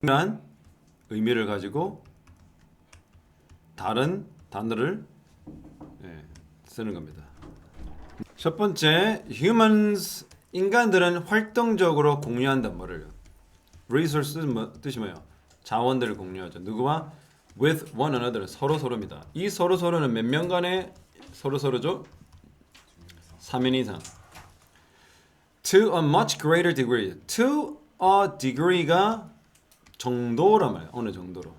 란 의미를 가지고 다른 단어를 쓰는 겁니다. 첫 번째, humans 인간들은 활동적으로 공유한다. 뭐를? resources 뜻이 뭐예요? 자원들을 공유하죠. 누구와? with one another 서로입니다. 이 서로는 몇 명 간의 서로죠? 3인 이상. To a much greater degree. To a degree가 정도란 말이에요. 어느 정도로.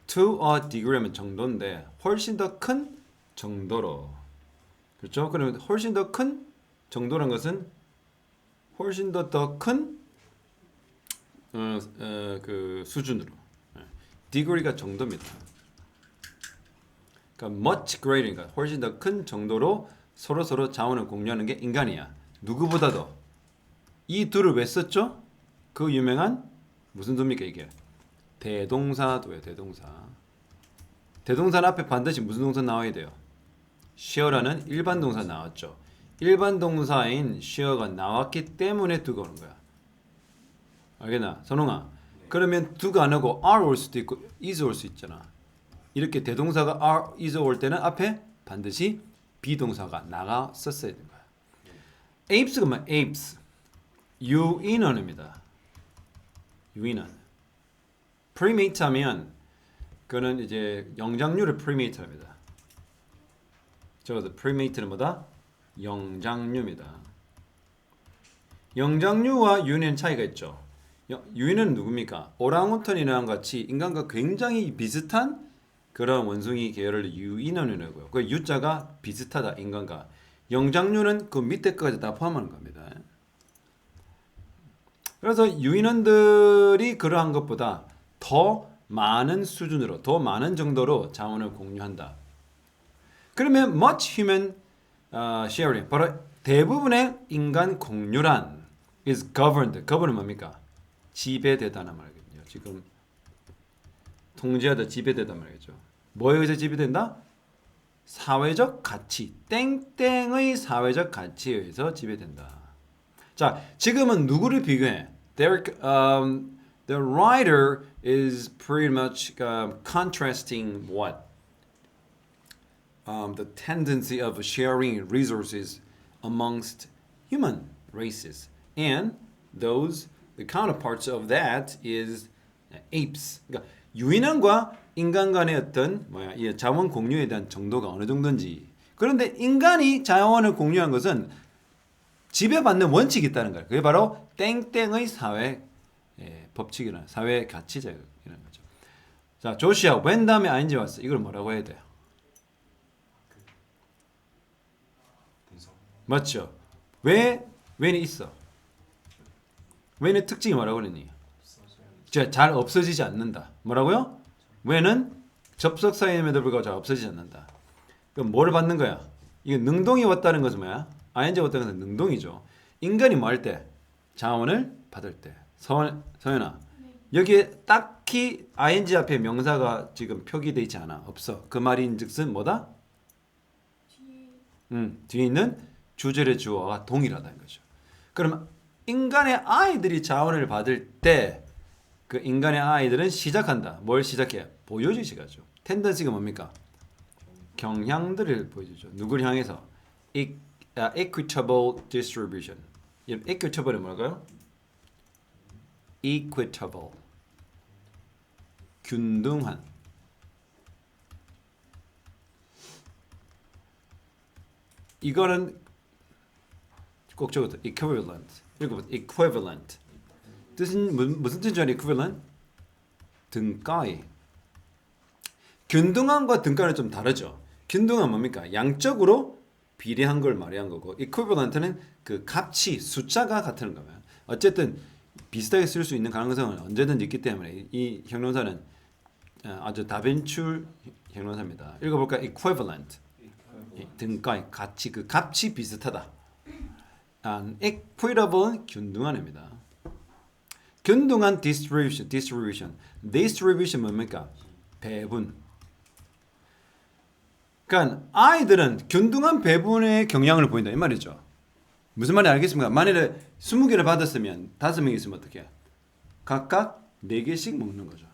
To a degree면 정도인데 훨씬 더 큰 정도로. 그렇죠? 그러면 훨씬 더 큰 정도란 것은 훨씬 더 큰 그 수준으로. degree가 정도입니다. 그러니까 much greater니까 훨씬 더 큰 정도로 서로 자원을 공유하는 게 인간이야. 누구보다도. 이 둘을 왜 썼죠? 그 유명한 무슨 도입니까 이게? 대동사도예요. 대동사 앞에 반드시 무슨 동사 나와야 돼요? share라는 일반 동사 나왔죠. 일반 동사인 share가 나왔기 때문에 두가 오는 거야. 알겠나? 선홍아. 그러면 두가 안 하고 are 올 수도 있고 is 올 수 있잖아. 이렇게 대동사가 are, is 올 때는 앞에 반드시 비동사가 나갔었어야 되는 거야. apes가 뭐야? apes. 유인원입니다. 유인원. primate 하면 그거는 이제 영장류를 primate 합니다. 적어도 primate는 뭐다? 영장류입니다. 영장류와 유인은 차이가 있죠. 유인은 누굽니까? 오랑우탄이랑 같이 인간과 굉장히 비슷한 그런 원숭이 계열을 유인원이라고요. 그 유자가 비슷하다 인간과. 영장류는 그 밑에까지 다 포함하는 겁니다. 그래서 유인원들이 그러한 것보다 더 많은 수준으로, 더 많은 정도로 자원을 공유한다. 그러면 much human sharing, 바로 대부분의 인간 공유란 is governed. govern은 뭡니까? 지배되다는 말이거든요. 지금 통제하다 지배되다 말이죠. 뭐에 의해서 지배된다? 사회적 가치, 땡땡의 사회적 가치에 의해서 지배된다. 자, 지금은 누구를 비교해? The writer is pretty much contrasting what? The tendency of sharing resources amongst human races, and the counterparts of that is apes. 그러니까 유인원과 인간 간의 어떤 이 자원 공유에 대한 정도가 어느 정도인지. 그런데 인간이 자원을 공유한 것은 지배받는 원칙이 있다는 거예요. 그게 바로 땡땡의 사회 법칙이라는 사회 가치자라는 거죠. 자, 조시아 when 다음에 ing 왔어. 이걸 뭐라고 해야 돼요? 맞죠? 왜는 있어? 왜는 특징이 뭐라고 그랬니? 잘 없어지지 않는다. 뭐라고요? 왜는 접속 사인임에도 불구하고 잘 없어지지 않는다. 그럼 뭐를 받는 거야? 이게 능동이 왔다는 것은 뭐야? ing 왔다는 것은 능동이죠. 인간이 뭐 할 때? 자원을 받을 때. 서연아. 여기에 딱히 ing 앞에 명사가 지금 표기되어 있지 않아. 없어. 그 말인즉슨 뭐다? 뒤에 있는 주절의 주어가 동일하다는 거죠. 그럼 인간의 아이들이 자원을 받을 때 그 인간의 아이들은 시작한다. 뭘 시작해? 보여주기 하죠. 텐던시가 뭡니까? 경향들을 보여주죠. 누구를 향해서? equitable distribution. equitable은 뭘까요? equitable. 균등한. 이거는 꼭 적어도 equivalent. 읽어보세요. equivalent. 뜻은 무슨 뜻이죠? equivalent? 등가이. 균등함과 등가는 좀 다르죠. 균등함은 뭡니까? 양적으로 비례한 걸 말한 거고 equivalent는 그 값이 숫자가 같은 거면 어쨌든 비슷하게 쓸 수 있는 가능성은 언제든지 있기 때문에 이 형용사는 아주 다변출 형용사입니다. 읽어볼까? equivalent. 등가의 가치, 그 값이 비슷하다. equitable은 균등한입니다. 균등한 distribution 뭡니까? 배분. 그러니까 아이들은 균등한 배분의 경향을 보인다 이 말이죠. 무슨 말인지 알겠습니까? 만일에 20개를 받았으면 5명이 있으면 어떻게? 각각 4개씩 먹는 거죠.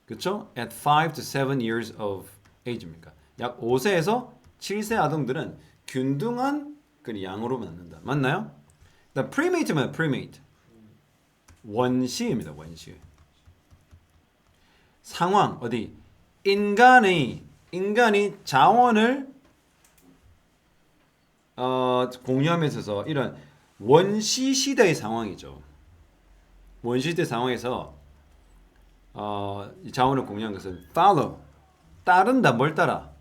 그렇죠? At 5 to 7 years of age입니까? 약 5세에서 7세 아동들은 균등한 그 양으로 낳는다. 맞나요? primate면 primate. 원시입니다. 원시. 상황 어디? 인간이 자원을 공유함에 있어서 이런 원시 시대의 상황이죠. 원시 시대 상황에서 이 자원을 공유한 것은 follow 따른다. 뭘 따라?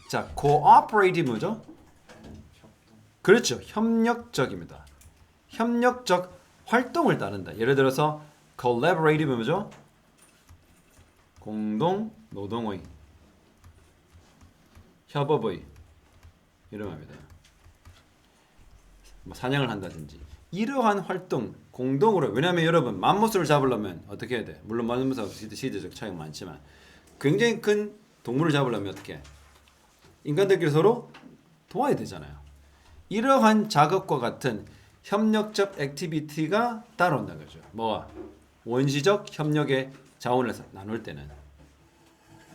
자, cooperative 뭐죠? 그렇죠. 협력적입니다. 협력적 활동을 따른다. 예를 들어서 collaborative 뭐죠? 공동 노동의 협업의 이런 말입니다. 뭐 사냥을 한다든지 이러한 활동 공동으로 왜냐하면 여러분 맘모스를 잡으려면 어떻게 해야 돼? 물론 맘모스하고 시대적 차이가 많지만 굉장히 큰 동물을 잡으려면 어떻게 해? 인간들끼리 서로 도와야 되잖아요. 이러한 작업과 같은 협력적 액티비티가 따라온다는 거죠. 뭐가? 원시적 협력의 자원을 나눌 때는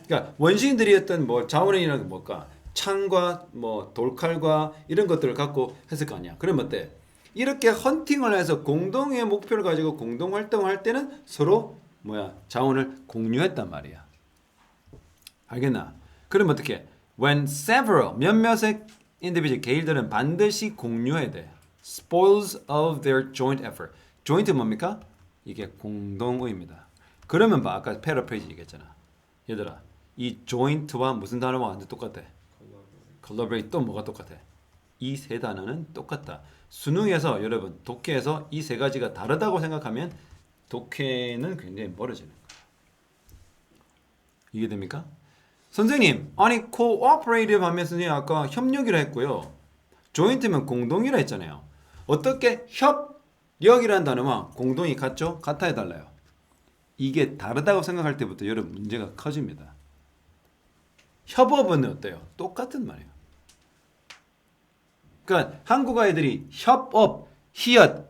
그러니까 원시인들이 했던 뭐 자원이라는 게 뭘까? 창과 뭐 돌칼과 이런 것들을 갖고 했을 거 아니야. 그러면 어때? 이렇게 헌팅을 해서 공동의 목표를 가지고 공동 활동을 할 때는 서로 자원을 공유했단 말이야. 알겠나? 그러면 어떻게? When several 몇몇의 individual 개인들은 반드시 공유해야 돼. Spoils of their joint effort. joint 뭡니까? 이게 공동의입니다. 그러면 봐 아까 패러프레이즈 얘기했잖아. 얘들아 이 joint와 무슨 단어가 완전 똑같아? collaborate 또 뭐가 똑같아? 이 세 단어는 똑같다. 수능에서 여러분 독해에서 이 세 가지가 다르다고 생각하면 독해는 굉장히 멀어지는 거야. 이해됩니까? 선생님 아니 cooperative 하면 선생님 아까 협력이라 했고요. joint면 공동이라 했잖아요. 어떻게 협력이라는 단어와 공동이 같죠? 같아야 달라요. 이게 다르다고 생각할 때부터 여러분 문제가 커집니다. 협업은 어때요? 똑같은 말이에요. 그러니까 한국어 애들이 협업, 히읗,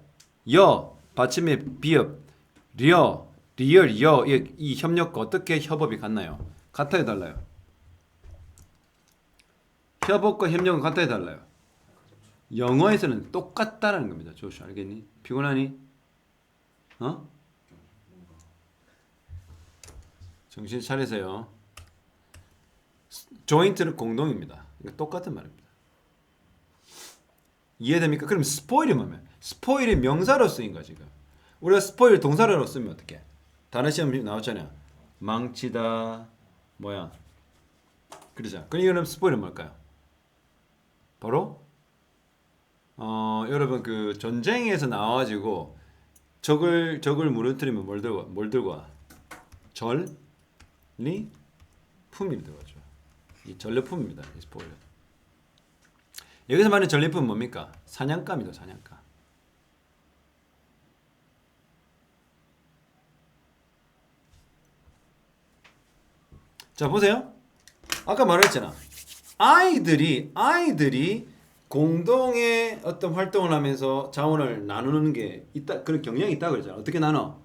여, 받침에 비읍, 려, 리얼, 여, 이 협력과 어떻게 협업이 같나요? 같아요, 달라요? 협업과 협력은 같아요, 달라요? 영어에서는 똑같다라는 겁니다. 조슈아 알겠니? 피곤하니? 정신 차리세요. 조인트는 공동입니다. 그러니까 똑같은 말입니다. 이해됩니까? 그럼 스포일이 뭐면? 스포일이 명사로 쓰인 거야 지금. 우리가 스포일 동사로 쓰면 어떻게? 다른 시험 나왔잖아요. 망치다 그러자. 그럼 스포일은 뭘까요? 바로 여러분 그 전쟁에서 나와가지고 적을 무너뜨리면 뭘 들고 와? 전리품이 들어가죠. 이 전리품입니다. 이 스포일. 여기서 말하는 전리품은 뭡니까? 사냥감이죠. 사냥감. 자 보세요. 아까 말했잖아. 아이들이 공동의 어떤 활동을 하면서 자원을 나누는 게 있다. 그런 경향이 있다 그랬잖아. 어떻게 나눠?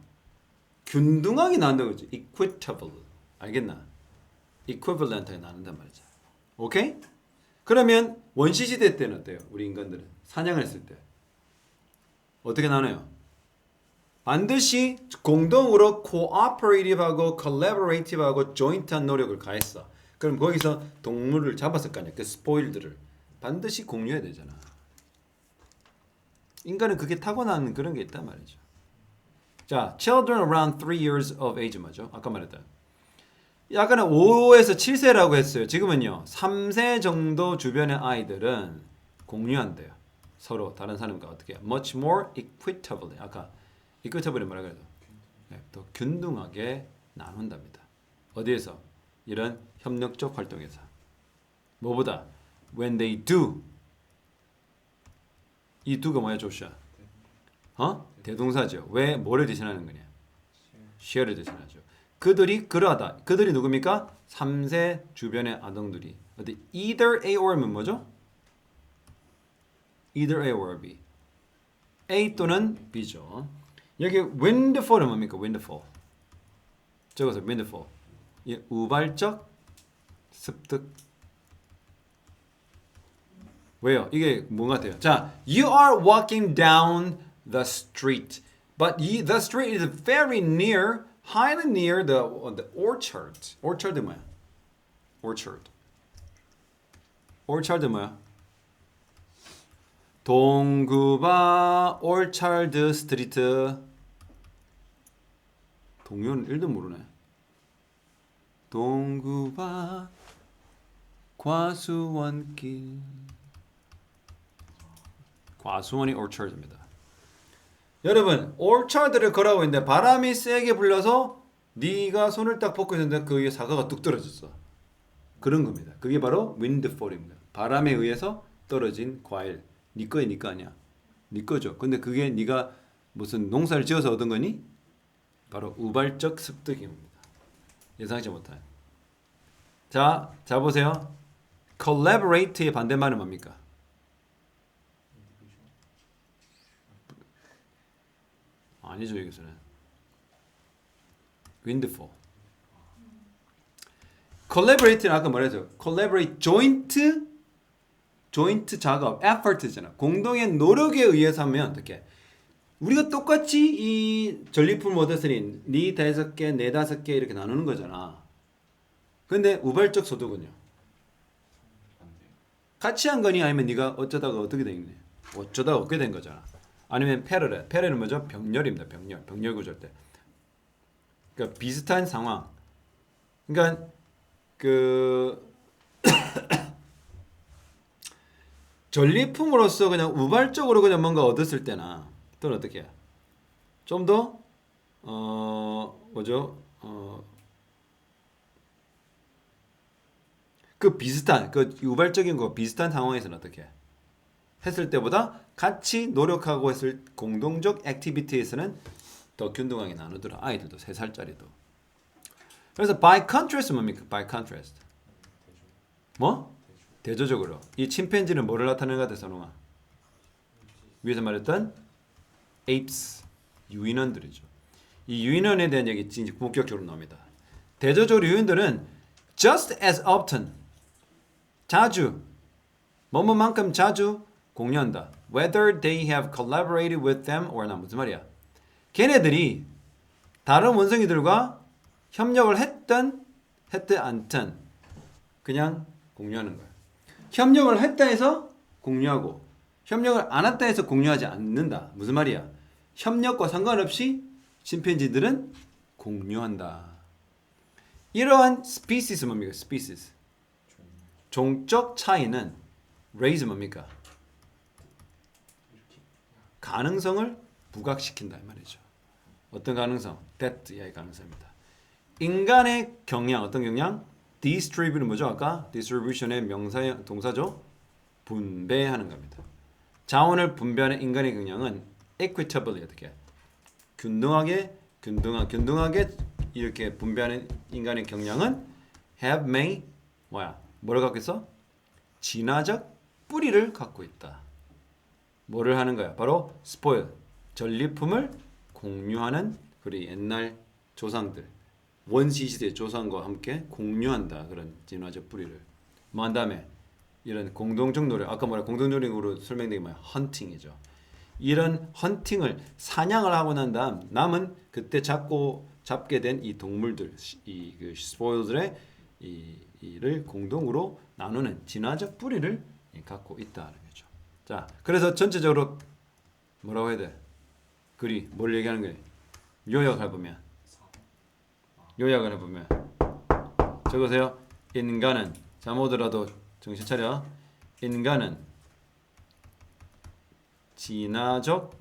균등하게 나눈다고 그랬지. equitable. 알겠나? equivalent하게 나눈단 말이죠. 오케이? 그러면 원시시대 때는 어때요? 우리 인간들은 사냥을 했을 때 어떻게 나눠요? 반드시 공동으로 cooperative하고 collaborative하고 joint한 노력을 가했어. 그럼 거기서 동물을 잡았을 거 아니야. 그 스포일들을 반드시 공유해야 되잖아. 인간은 그게 타고난 그런 게 있단 말이죠. 자, children around 3 years of age 뭐죠? 아까 말했다. 약간은 5에서 7세라고 했어요. 지금은요. 3세 정도 주변의 아이들은 공유한대요. 서로 다른 사람과 어떻게 해요? Much more equitably. 아까 equitably 뭐라 그래도 더 균등하게 나눈답니다. 어디에서? 이런 협력적 활동에서. 뭐보다? When they do. 이 do가 뭐야, 조슈아? 대동사죠. 왜 뭐를 대신하는 거냐? share를 대신하죠. 그들이 그러하다. 그들이 누굽니까? 3세 주변의 아동들이. 어디 either A or면 뭐죠? either A or B. A 또는 B죠. 여기 windfall은 뭡니까? windfall. 적어서 windfall. 이 우발적 습득. 왜요? 이게 뭔 같아요? 자, you are walking down the street, but the street is very near, highly near the orchard. orchard 뭐야? orchard. orchard 뭐야? 동구바 orchard 스트리트. 동요는 1도 모르네. 동구바 과수원길. 과수원이 orchard입니다. 여러분, orchard를 걸어가고 있는데 바람이 세게 불려서 네가 손을 딱 뻗고 있는데 그 위에 사과가 뚝 떨어졌어. 그런 겁니다. 그게 바로 windfall입니다. 바람에 의해서 떨어진 과일. 네 거야, 네 거 아니야? 네 거죠. 근데 그게 네가 무슨 농사를 지어서 얻은 거니? 바로 우발적 습득입니다. 예상치 못한. 자 보세요. collaborate의 반대말은 뭡니까? 아니죠, 여기서는. windfall. collaborate는 아까 뭐랬죠? collaborate, joint 작업, effort잖아. 공동의 노력에 의해서 하면 어떻게? 우리가 똑같이 이 전리품 얻었으니 네 5개, 내 5개 이렇게 나누는 거잖아. 근데 우발적 소득은요? 같이 한 거니 아니면 네가 어쩌다가 어떻게 된 거니? 어쩌다가 얻게 된 거잖아. 아니면 패러는 뭐죠? 병렬입니다. 병렬 구조일 때. 그러니까 비슷한 상황. 그러니까 그 전리품으로서 그냥 우발적으로 그냥 뭔가 얻었을 때나 또는 어떻게 해요? 좀 더 뭐죠? 그 비슷한 그 우발적인 거 비슷한 상황에서는 어떻게 해? 했을 때보다 같이 노력하고 했을 공동적 액티비티에서는 더 균등하게 나누더라. 아이들도 3살짜리도. 그래서 by contrast 뭡니까? by contrast. 뭐? 대조적으로. 이 침팬지는 뭐를 나타내는 것 같아, 선홍아? 위에서 말했던 apes, 유인원들이죠. 이 유인원에 대한 얘기 이제 본격적으로 나옵니다. 대조적으로 유인들은 just as often, 자주, 뭐뭐만큼 자주 공유한다. Whether they have collaborated with them or not. 무슨 말이야? 걔네들이 다른 원숭이들과 협력을 했든 않든 그냥 공유하는 거야. 협력을 했다 해서 공유하고 협력을 안 했다 해서 공유하지 않는다. 무슨 말이야? 협력과 상관없이 침팬지들은 공유한다. 이러한 species 뭡니까? species. 종적 차이는 raise 뭡니까? 가능성을 부각시킨다 이 말이죠. 어떤 가능성? that의 가능성입니다. 인간의 경향, 어떤 경향? distribute는 뭐죠? 아까 distribution의 명사 동사죠. 분배하는 겁니다. 자원을 분배하는 인간의 경향은 equitably 어떻게? 균등하게 이렇게 분배하는 인간의 경향은 have may 뭐를 갖고 있어? 진화적 뿌리를 갖고 있다. 뭐를 하는 거야? 바로 spoil, 전리품을 공유하는 우리 옛날 조상들, 원시 시대 조상과 함께 공유한다. 그런 진화적 뿌리를. 뭐 한 다음에 이런 공동적 노력, 아까 뭐라 공동적으로 설명된 게 뭐야? 헌팅이죠. 이런 헌팅을 사냥을 하고 난 다음 남은 그때 잡게 된 이 동물들, 그 스포일들의 이를 공동으로 나누는 진화적 뿌리를 갖고 있다는 거죠. 자, 그래서 전체적으로 뭐라고 해야 돼? 글이 뭘 얘기하는 거예요? 요약을 해보면 적으세요. 인간은 잠오더라도 정신 차려. 인간은 진화적으로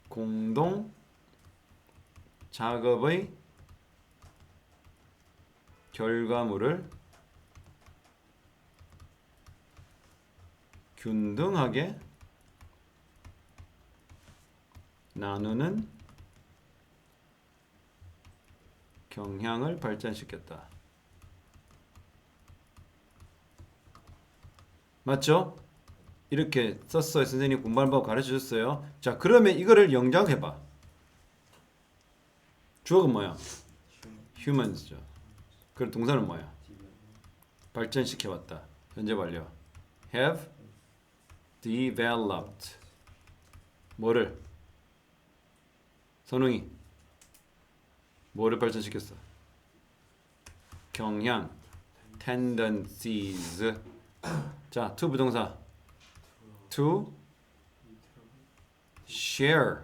공동 작업의 결과물을 균등하게 나누는 경향을 발전시켰다. 맞죠? 이렇게 썼어요. 선생님 공부하는 법 가르쳐 줬어요. 자, 그러면 이거를 영작해봐. 주어가 뭐야? humans죠. 그럼 동사는 뭐야? 발전시켜왔다. 현재 완료. have developed. 뭐를? 선웅이. 뭐를 발전시켰어? 경향. tendencies. 자, to 부동사. to share.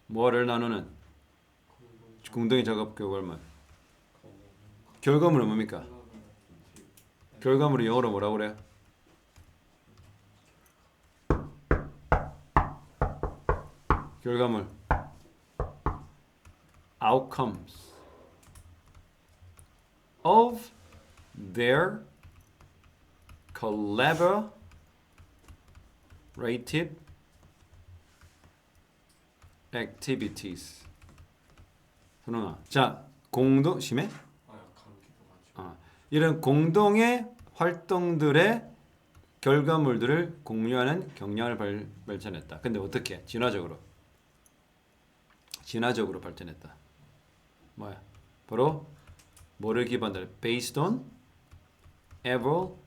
뭐를 나누는? 공동의 작업 결과물. 결과물은 뭡니까? 결과물이 영어로 뭐라고 그래요? 결과물. outcomes of their collaborative activities. 선웅아, 자, 공동 심해? 이런 공동의 활동들의 결과물들을 공유하는 경향을 발전했다. 근데 어떻게? 진화적으로 발전했다. 뭐야? 바로 뭐를 기반으로? Based on evolution.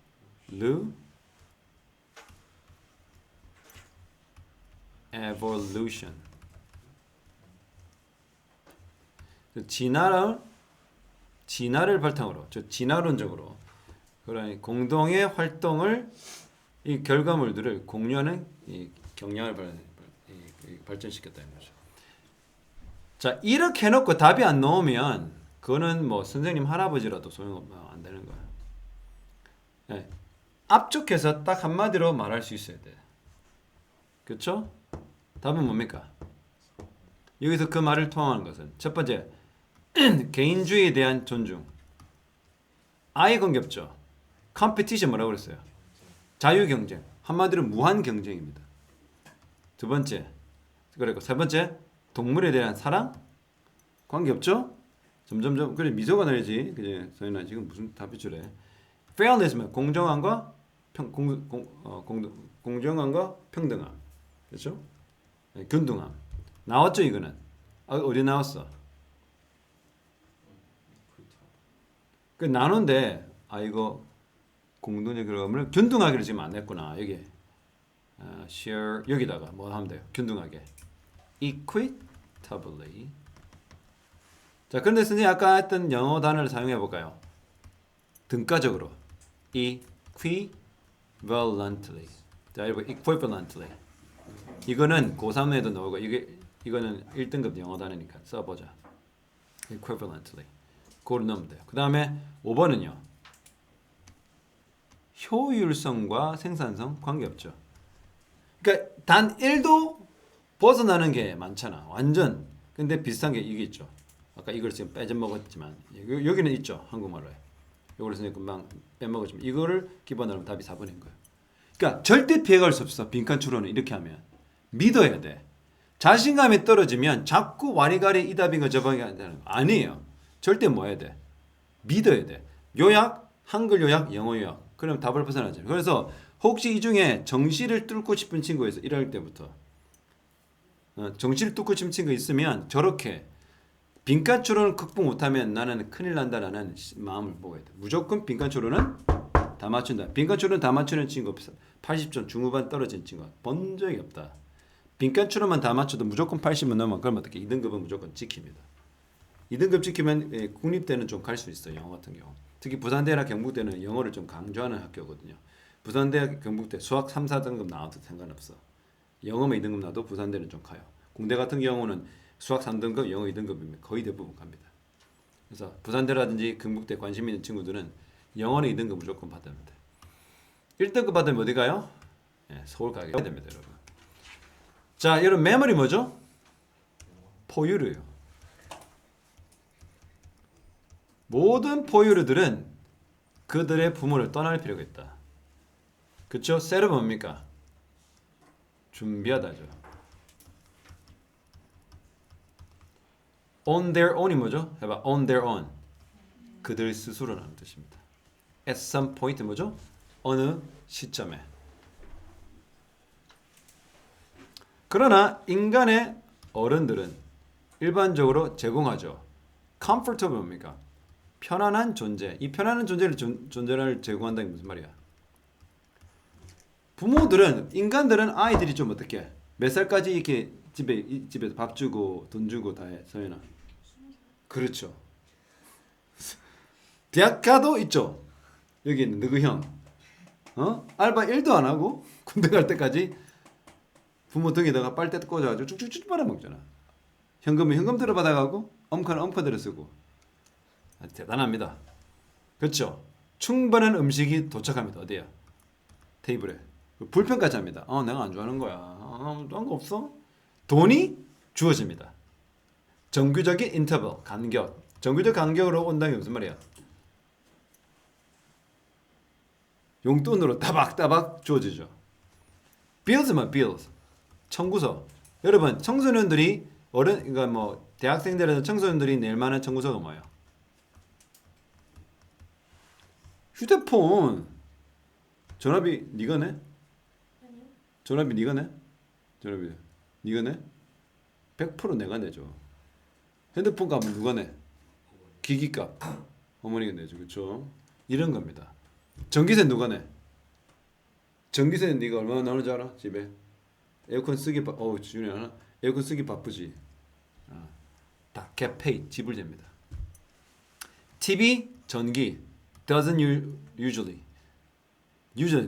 진화를 바탕으로, 진화론적으로 그런 공동의 활동을 이 결과물들을 공유하는 이 경향을 발전시켰다는 거죠. 자, 이렇게 해놓고 답이 안 나오면 그거는 뭐 선생님 할아버지라도 안 되는 거야. 네. 압축해서 딱 한마디로 말할 수 있어야 돼. 그렇죠? 답은 뭡니까? 여기서 그 말을 통하는 것은 첫 번째, 개인주의에 대한 존중. 아예 관계없죠. 컴피티션 뭐라고 그랬어요? 자유경쟁. 한마디로 무한 경쟁입니다. 두 번째, 그리고 세 번째, 동물에 대한 사랑? 관계없죠? 점점점 그래 미소가 나야지. 그제 서인아 지금 무슨 답이 주래? fairness면 공정함과 공정함과 평등함. 그렇죠? 네, 균등함. 나왔죠 이거는. 어디 나왔어? 그 나눈데 이거 공동의 결과물을 균등하게 지금 안 냈구나. 여기 share 여기다가 뭐 하면 돼요? 균등하게. equitably. 자, 그런데 선생님 아까 했던 영어 단어를 사용해 볼까요? 등가적으로. equivalently. 자, 이거 equivalently. 이거는 고3에도 나오고 이거는 1등급 영어 단어니까 써보자. equivalently. 그걸 넣으면 돼요. 그 다음에 5번은요. 효율성과 생산성 관계없죠. 그러니까 단 1도 벗어나는 게 많잖아. 완전. 근데 비슷한 게 이게 있죠. 아까 이걸 지금 빼먹었지만 여기는 있죠. 한국말로에. 이걸 선생님 금방 빼먹었지만 이거를 기본으로 하면 답이 4번인 거예요. 그러니까 절대 피해갈 수 없어. 빈칸 추론은 이렇게 하면. 믿어야 돼. 자신감이 떨어지면 자꾸 와리가리 이 답인가 저 답인가 한다는 거 아니에요. 절대 뭐 해야 돼? 믿어야 돼. 요약, 한글 요약, 영어 요약. 그럼 답을 벗어나죠. 그래서 혹시 이 중에 정시를 뚫고 싶은 친구가 있어. 1학 때부터. 정시를 뚫고 싶은 친구 있으면 저렇게 빈칸 추론을 극복 못하면 나는 큰일 난다라는 마음을 먹어야 돼. 무조건 빈칸 추론은 다 맞춘다. 빈칸 추론 다 맞추는 친구 없어. 80점 중후반 떨어진 친구가 본 적이 없다. 빈칸 추론만 다 맞춰도 무조건 80은 넘어. 그럼 어떻게 2등급은 무조건 지킵니다. 2등급 지키면 국립대는 좀 갈 수 있어요. 영어 같은 경우. 특히 부산대나 경북대는 영어를 좀 강조하는 학교거든요. 부산대, 경북대 수학 3, 4등급 나와도 상관없어. 영어만 2등급 나도 부산대는 좀 가요. 공대 같은 경우는 수학 3등급, 영어 2등급이면 거의 대부분 갑니다. 그래서 부산대라든지 경북대 관심 있는 친구들은 영어는 2등급 무조건 받아야 됩니다. 1등급 받으면 어디 가요? 서울 가게 됩니다, 여러분. 자, 여러분 메모리 뭐죠? 포유류요. 모든 포유류들은 그들의 부모를 떠날 필요가 있다. 그쵸? 셀은 뭡니까? 준비하다죠. On their own이 뭐죠? 해봐. On their own. 그들 스스로라는 뜻입니다. At some point 뭐죠? 어느 시점에. 그러나 인간의 어른들은 일반적으로 제공하죠. comfortable 뭡니까? 편안한 존재. 이 편안한 존재를 제공한다는 게 무슨 말이야? 부모들은 인간들은 아이들이 좀 어떻게 몇 살까지 이렇게 집에서 밥 주고 돈 주고 다 해. 서연아. 그렇죠. 대학 가도 있죠. 여기 있는 너그 형. 알바 1도 안 하고 군대 갈 때까지 부모 등에다가 빨대 꽂아가지고 쭉쭉쭉 빨아먹잖아. 현금 들어받아가고 엄카는 엄카대로 쓰고. 대단합니다. 그렇죠. 충분한 음식이 도착합니다. 어디야? 테이블에. 불평까지 합니다. 내가 안 좋아하는 거야. 딴 거 없어? 돈이 주어집니다. 정규적인 인터벌, 간격. 정규적 간격으로 온다는 게 무슨 말이야? 용돈으로 따박따박 주어지죠. bills만 bills. 청구서. 여러분, 청소년들이 그러니까 뭐 대학생들이나 청소년들이 낼 만한 청구서가 뭐예요? 휴대폰. 전화비 네가 내? 아니요. 전화비 네가 내? 전화비 네가 내? 100% 내가 내죠. 핸드폰 값은 누가 내? 기기값 어머니가 내죠. 그렇죠? 이런 겁니다. 전기세 누가 내? 전기세는 네가 얼마나 나오는지 알아? 집에 에어컨 쓰기 준이 에어컨 쓰기 바쁘지. 다 get paid 지불됩니다. TV 전기 doesn't usually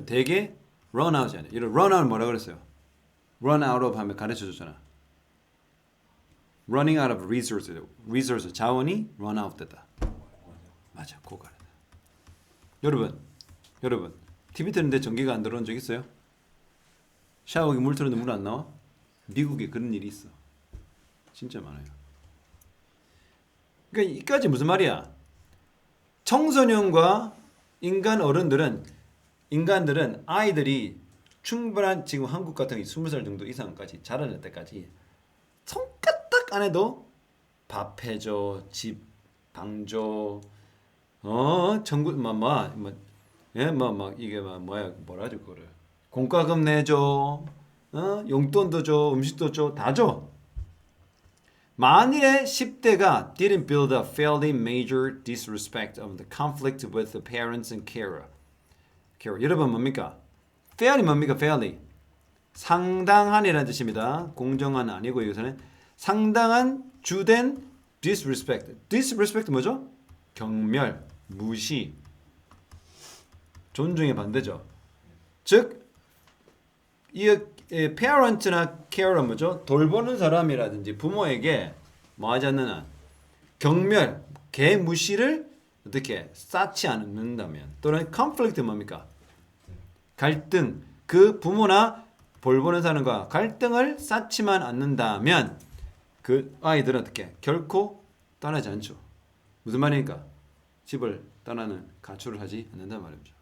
되게 run out이잖아요. 이런 run out 뭐라 그랬어요? run out of 하면 가르쳐 줬잖아. running out of resources 자원이 run out 됐다. 맞아, 그거 여러분 TV 트는데 전기가 안 들어온 적 있어요? 샤워기 물 틀었는데 물 안 나와? 미국에 그런 일이 있어. 진짜 많아요. 그러니까 이까지 무슨 말이야? 청소년과 인간들은 아이들이 충분한 지금 한국 같은 경우 20살 정도 이상까지 자라날 때까지 손가락 안 해도 밥 해줘, 집 방 줘, 전국 이게 뭐라 하죠 그거를 공과금 내줘, 용돈도 줘, 음식도 줘, 다 줘. 만일에 10대가 didn't build a fairly major disrespect of the conflict with the parents and carer. 여러분 뭡니까? fairly 뭡니까? fairly 상당한이라는 뜻입니다. 공정한 아니고 여기서는 상당한 주된 disrespect. disrespect 뭐죠? 경멸, 무시, 존중의 반대죠. 즉 이 parent나 carer 뭐죠? 돌보는 사람이라든지 부모에게 뭐 하지 않는 한 경멸, 개무시를 어떻게 쌓지 않는다면 또는 conflict 뭡니까? 갈등, 그 부모나 돌보는 사람과 갈등을 쌓지만 않는다면 그 아이들은 어떻게? 결코 떠나지 않죠. 무슨 말입니까? 집을 떠나는 가출을 하지 않는단 말이죠.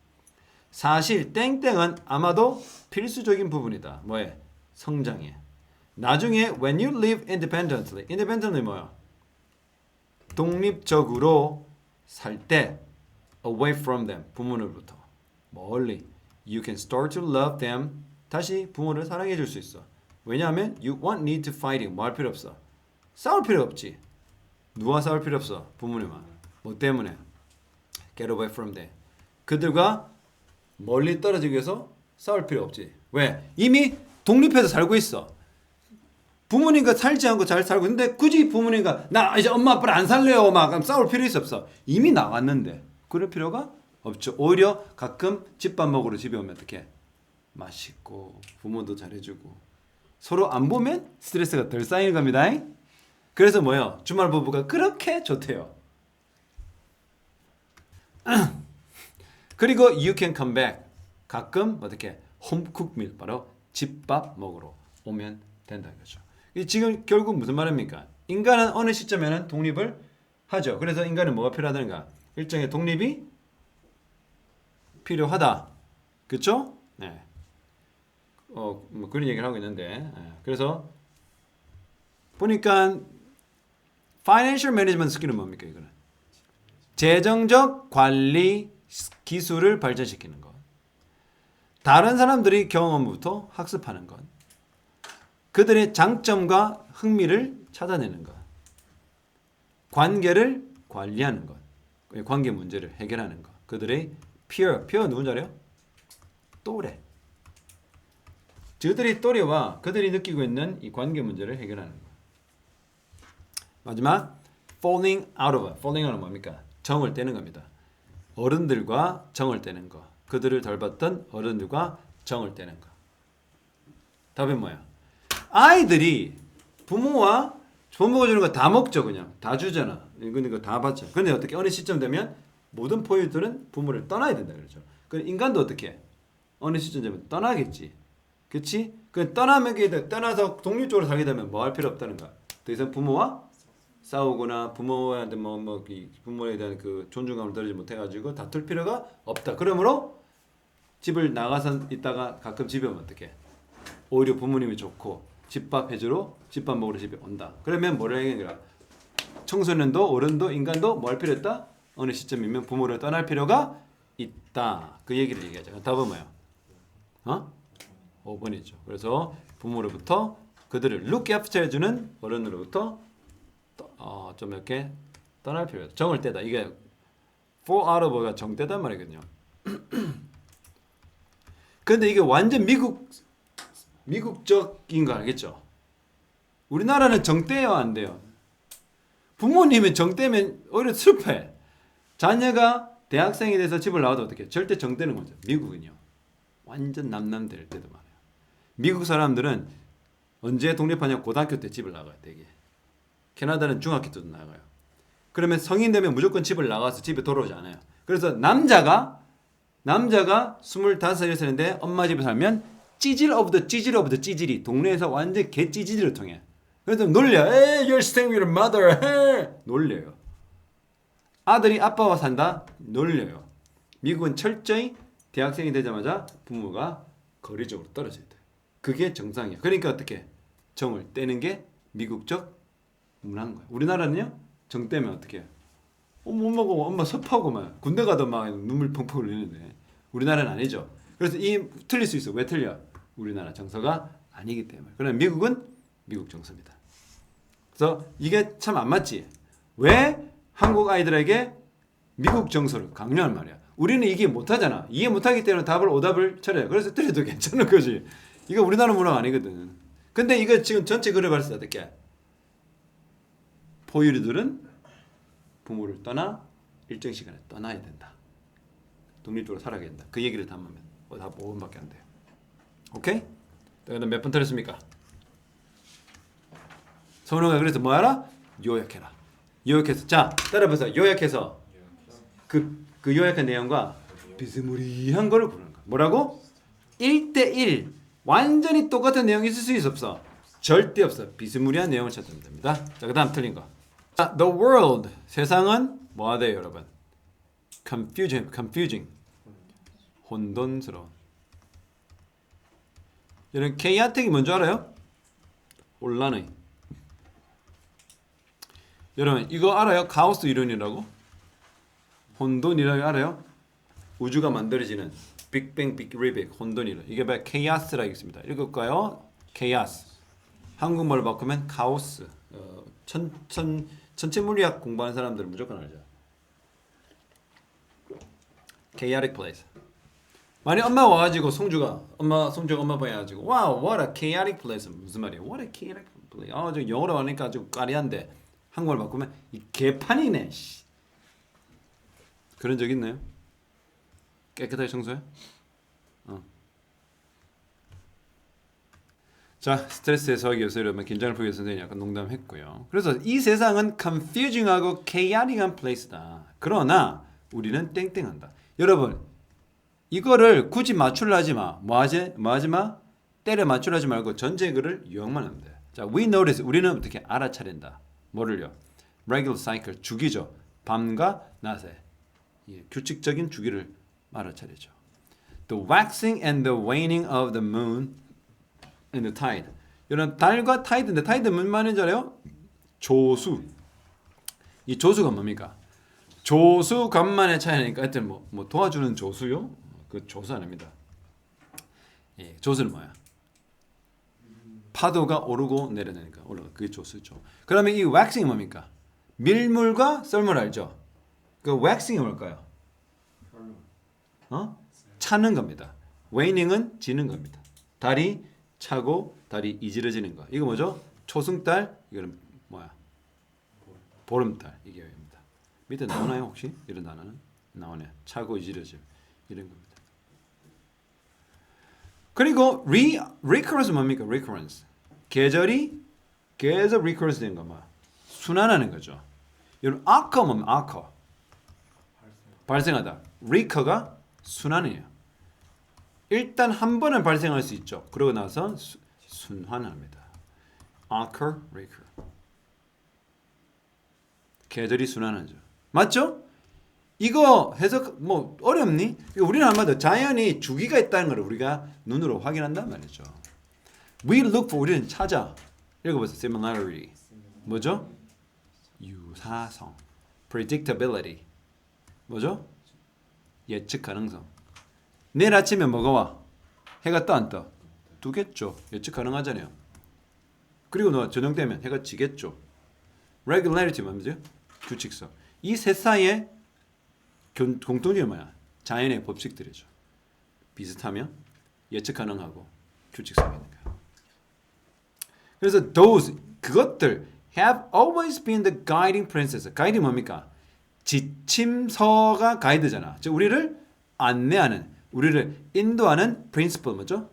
사실 땡땡은 아마도 필수적인 부분이다. 뭐에? 성장에. 나중에 when you live independently 뭐야? 독립적으로 살 때 away from them 부모로부터 멀리 you can start to love them 다시 부모를 사랑해 줄 수 있어. 왜냐하면 you won't need to fighting 뭐 할 필요 없어. 싸울 필요 없지. 누가 싸울 필요 없어. 부모님만. 뭐 때문에? get away from them. 그들과 멀리 떨어지기 위해서 싸울 필요 없지. 왜? 이미 독립해서 살고 있어. 부모님과 살지 않고 잘 살고 있는데 굳이 부모님과 나 이제 엄마 아빠랑 안 살래요 막 그럼 싸울 필요 없어. 이미 나왔는데 그럴 필요가 없죠. 오히려 가끔 집밥 먹으러 집에 오면 어떻게 맛있고 부모도 잘해주고 서로 안 보면 스트레스가 덜 쌓이는 겁니다. 그래서 뭐요? 주말 부부가 그렇게 좋대요. 그리고 you can come back. 가끔 어떻게 home cooked meal 바로 집밥 먹으러 오면 된다는 거죠. 지금 결국 무슨 말입니까? 인간은 어느 시점에는 독립을 하죠. 그래서 인간은 뭐가 필요하다는가? 일정의 독립이 필요하다. 그렇죠? 네. 뭐 그런 얘기를 하고 있는데 그래서 보니까 financial management 스킬은 뭡니까 이거는? 재정적 관리 기술을 발전시키는 것. 다른 사람들이 경험부터 학습하는 것. 그들의 장점과 흥미를 찾아내는 것. 관계를 관리하는 것. 관계 문제를 해결하는 것. 그들의 peer 누군지 알아요? 또래. 저들의 또래와 그들이 느끼고 있는 이 관계 문제를 해결하는 것. 마지막 falling out of. falling out은 뭡니까? 정을 떼는 겁니다. 어른들과 정을 떼는 거. 그들을 덜 봤던 어른들과 정을 떼는 거. 답은 뭐야? 아이들이 부모가 주는 거 다 먹죠. 그냥 다 주잖아. 이거 다 받죠. 근데 어떻게 어느 시점 되면 모든 포유들은 부모를 떠나야 된다 그러죠. 그 인간도 어떻게 어느 시점 되면 떠나겠지. 그렇지? 그 떠나서 독립적으로 살게 되면 뭐 할 필요 없다는 거야. 더 이상 부모와 싸우거나 부모한테 부모에 대한 그 존중감을 떨어지지 못해가지고 다툴 필요가 없다. 그러므로 집을 나가서 있다가 가끔 집에 오면 어떡해? 오히려 부모님이 좋고 집밥 해주러 집밥 먹으러 집에 온다. 그러면 뭐를 해야 청소년도 어른도 인간도 뭐 할 필요 있다? 어느 시점이면 부모를 떠날 필요가 있다. 그 얘기를 얘기하죠. 답은 뭐야? 5번이죠. 그래서 부모로부터 그들을 look after 해주는 어른으로부터 좀 이렇게 떠날 필요가 있다. 정을 떼다. 이게 fall out of가 정떼단 말이거든요. 근데 이게 완전 미국적인 거 알겠죠? 우리나라는 정떼요 안 돼요? 부모님은 정떼면 오히려 슬퍼해. 자녀가 대학생이 돼서 집을 나와도 어떻게? 절대 정떼는 거죠. 미국은요. 완전 남남될 때도 많아요. 미국 사람들은 언제 독립하냐? 고등학교 때 집을 나가요. 되게. 캐나다는 중학교 때도 나가요. 그러면 성인 되면 무조건 집을 나가서 집에 돌아오지 않아요. 그래서 남자가 25살인데 엄마 집에 살면 찌질 오브 더 찌질이 동네에서 완전 개 찌질을 통해. 그래서 놀려. Hey, you're staying with your mother. Hey! 놀려요. 아들이 아빠와 산다. 놀려요. 미국은 철저히 대학생이 되자마자 부모가 거리적으로 떨어져야 돼. 그게 정상이야. 그러니까 어떻게 정을 떼는 게 미국적 문화인 거야. 우리나라는요. 정 떼면 어떻게 해? 못 먹어. 엄마 섭하고 막 군대 가도 막 눈물 펑펑 흘리는데 우리나라는 아니죠. 그래서 틀릴 수 있어. 왜 틀려? 우리나라 정서가 아니기 때문에. 그러나 미국은 미국 정서입니다. 그래서 이게 참 안 맞지. 왜 한국 아이들에게 미국 정서를 강요한 말이야. 우리는 이해 못하잖아. 이해 못하기 때문에 오답을 처리해. 그래서 틀려도 괜찮은 거지. 이거 우리나라 문화가 아니거든. 근데 이거 지금 전체 글을 봤을 때 어떻게? 포유류들은 부모를 떠나 일정 시간에 떠나야 된다. 독립적으로 살아야 된다. 그 얘기를 담으면 다 5분밖에 안 돼요. 오케이? 그다음 몇 분 틀렸습니까? 서문호가 그래서 뭐 하라? 요약해라. 요약해서 자 따라해보세요. 요약해서 그 요약한 내용과 비스무리한 거를 부르는 거야. 뭐라고? 1대1 완전히 똑같은 내용이 있을 수 없어. 절대 없어. 비스무리한 내용을 찾으면 됩니다. 자, 그 다음 틀린 거. 자, the world 세상은 뭐가 돼요, 여러분? confusing 혼돈스러운. 여러분 chaotic이 뭔지 알아요? 혼란의. 여러분 이거 알아요? 가우스 이론이라고? 혼돈이라고 알아요? 우주가 만들어지는 빅뱅 빅리빅 혼돈 이론. 이게 바로 chaos라고 있습니다. 읽을까요? chaos. 한국말로 바꾸면 카오스. 천체 물리학 공부하는 사람들은 무조건 알죠. chaotic place. 만약 엄마 와가지고 송주가 엄마 방에 와가지고 wow what a chaotic place 무슨 말이야? what a chaotic place. 저 영어로 하니까 아주 까리한데 한국말 바꾸면 이 개판이네. 씨. 그런 적 있나요? 깨끗하게 청소해? 자, 스트레스 해소하기 위해서 여러분 긴장을 풀기 위해서 선생님이 약간 농담했고요. 그래서 이 세상은 confusing하고 chaotic한 place다. 그러나 우리는 땡땡한다. 여러분 이거를 굳이 맞추려 하지 마. 뭐 하지 마? 때려 맞추려 하지 말고 전체 글을 요약만 하면 돼. 자, we notice 우리는 어떻게 알아차린다. 뭐를요? regular cycle 주기죠. 밤과 낮에 규칙적인 주기를 알아차리죠. The waxing and the waning of the moon and the tide. 이런 달과 타이드인데 타이드 무슨 말인지 알아요? 조수. 이 조수가 뭡니까? 조수 간만의 차이니까 하여튼 뭐 도와주는 조수요? 그 조수 아닙니다. 예, 조수는 뭐야? 파도가 오르고 내려내니까 올라가. 그게 조수죠. 그러면 이 waxing이 뭡니까? 밀물과 썰물 알죠? 그 waxing이 뭘까요? 차는 겁니다. 웨이닝은 지는 겁니다. 달이 차고 달이 이지러지는 거. 이거 뭐죠? 초승달. 이거는 뭐야? 보름달. 이게 입니다. 밑에 나오나요 혹시? 이런 단어는 나오네. 차고 이지러짐 이런 겁니다. 그리고 recurrence 뭡니까? recurrence. 계절이 계속 recurrence 되는 거 뭐? 순환하는 거죠. 이런 occur 뭡니까? occur. 발생하다. recur가 순환이에요. 일단 한 번은 발생할 수 있죠. 그러고 나서 순환합니다. occur, recur. 계절이 순환하죠. 맞죠? 이거 해석 뭐 어렵니? 우리는 아마도 자연이 주기가 있다는 걸 우리가 눈으로 확인한단 말이죠. We look for 우리는 찾아. 읽어보세요. Similarity. 뭐죠? 유사성. Predictability. 뭐죠? 예측 가능성. 내일 아침에 뭐가 와? 해가 떠 안 떠? 뜨겠죠. 예측 가능하잖아요. 그리고 너 저녁 되면 해가 지겠죠. Regularity 뭐죠? 규칙성. 이 셋 사이에 공통점이 뭐야? 자연의 법칙들이죠. 비슷하면 예측 가능하고 규칙성이 있는 거야. 그래서 그것들 have always been the guiding principles. 가이드 뭡니까? 지침서가 가이드잖아. 즉 우리를 안내하는, 우리를 인도하는 principle 뭐죠?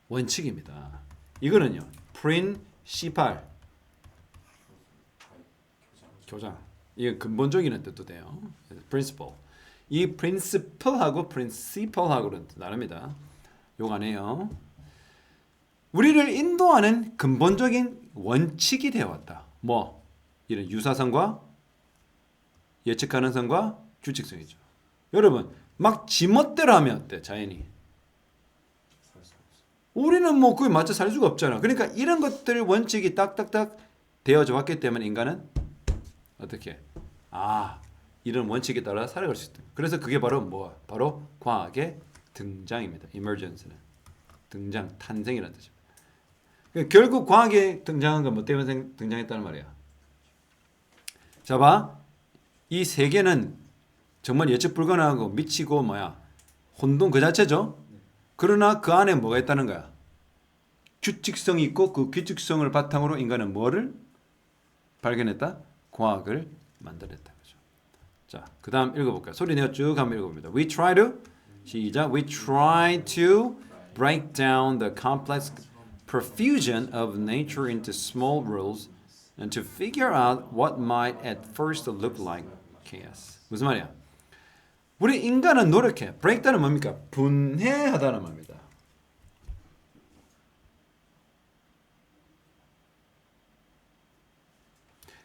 원칙입니다. 이거는요. principal 교장. 이게 근본적인 뜻도 돼요. principle. 이 principle하고 principal하고는 다릅니다. 욕 안 해요. 우리를 인도하는 근본적인 원칙이 되어 왔다. 뭐? 이런 유사성과 예측 가능성과 규칙성이죠. 여러분, 막 지멋대로 하면 어때? 자연이. 우리는 뭐 그에 맞춰 살 수가 없잖아. 그러니까 이런 것들 원칙이 딱딱딱 되어져 왔기 때문에 인간은 어떻게? 이런 원칙에 따라 살아갈 수 있다. 그래서 그게 바로 뭐? 바로 과학의 등장입니다. emergence는 등장, 탄생이라는 뜻입니다. 그러니까 결국 과학에 등장한 건 뭐 때문에 등장했다는 말이야. 자 봐. 이 세계는 정말 예측 불가능하고 미치고 뭐야? 혼돈 그 자체죠. 그러나 그 안에 뭐가 있다는 거야? 규칙성이 있고 그 규칙성을 바탕으로 인간은 뭐를 발견했다? 과학을 만들었다. 그죠? 자, 그 다음 읽어볼까요? 소리 내어 쭉 한번 읽어봅니다. We try to 시작. We try to break down the complex profusion of nature into small rules and to figure out what might at first look like chaos. 무슨 말이야? 우리 인간은 노력해. breakdown은 뭡니까? 분해하다는 말입니다.